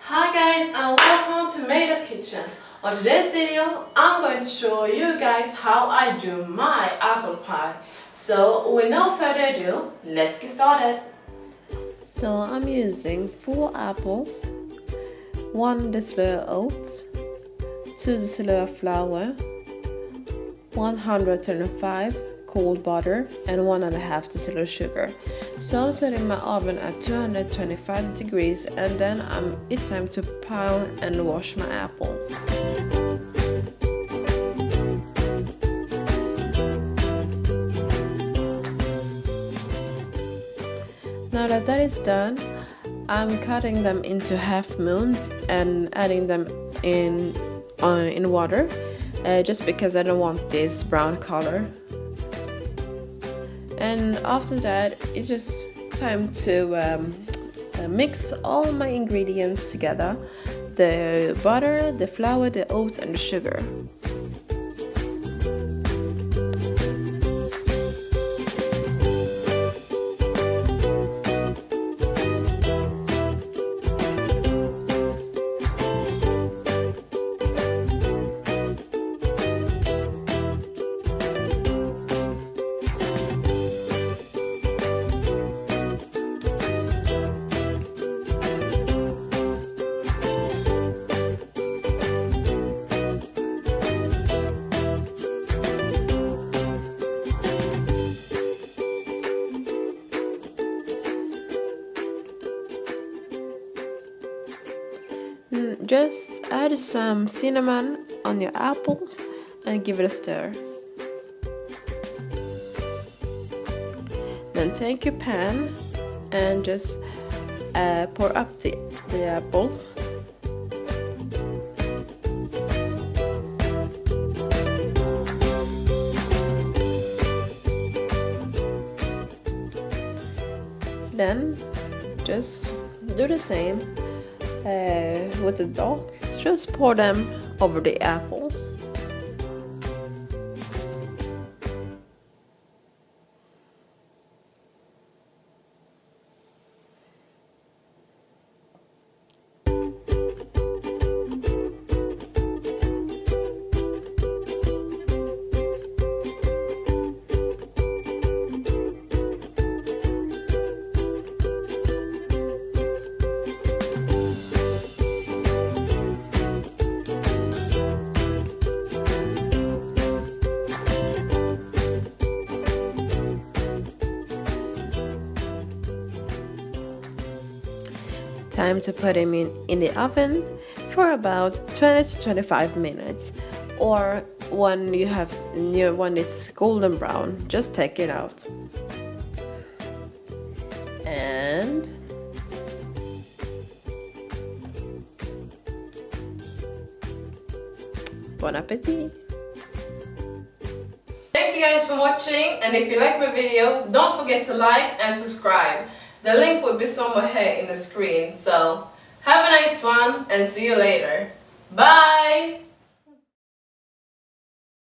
Hi guys and welcome to Maida's Kitchen. On today's video, I'm going to show you guys how I do my apple pie. So with no further ado, let's get started. So I'm using 4 apples, 1 deciliter oats, 2 deciliter flour, 125 cold butter and 1.5 deciliter sugar. So I'm setting my oven at 225 degrees and then it's time to pile and wash my apples. Now that is done, I'm cutting them into half moons and adding them in water, just because I don't want this brown color. And after that, it's just time to mix all my ingredients together: the butter, the flour, the oats and the sugar. Just add some cinnamon on your apples and give it a stir. Then take your pan and just pour up the apples. Then just do the same with the dough. Just pour them over the apples. Time to put them in the oven for about 20 to 25 minutes, or when it's golden brown, just take it out. And bon appetit! Thank you guys for watching, and if you like my video, don't forget to like and subscribe. The link will be somewhere here in the screen. So have a nice one and see you later. Bye!